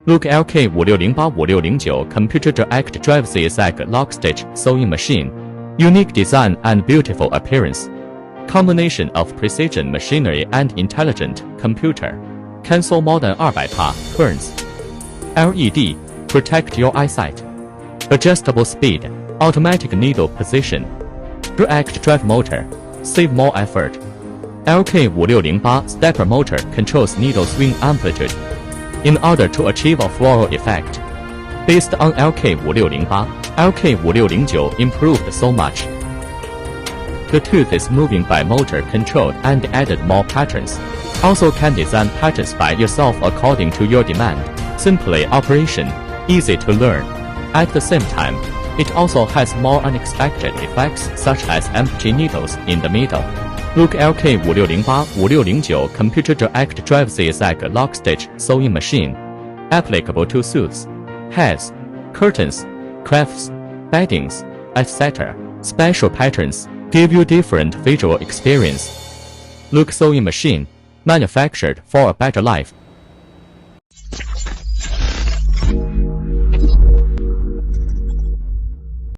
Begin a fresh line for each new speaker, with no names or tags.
Luoke LK56085609 Computer Direct Drive Zigzag Lock Stitch Sewing Machine. Unique design and beautiful appearance. Combination of precision machinery and intelligent computer. Consew more than 200 turns. LED. Protect your eyesight. Adjustable speed. Automatic needle position. Direct drive motor. Save more effort. LK5608 stepper motor controls needle swing amplitude in order to achieve a floral effect. Based on LK5608, LK5609 improved so much. The tooth is moving by motor controlled and added more patterns. Also can design patterns by yourself according to your demand. Simply operation, easy to learn. At the same time, it also has more unexpected effects such as empty needles in the middle. Luoke LK56085609 Computer Direct Drive Zigzag Lock Stitch Sewing Machine. Applicable to suits, hats, curtains, crafts, beddings, etc. Special patterns give you different visual experience. Luoke Sewing Machine, manufactured for a better life.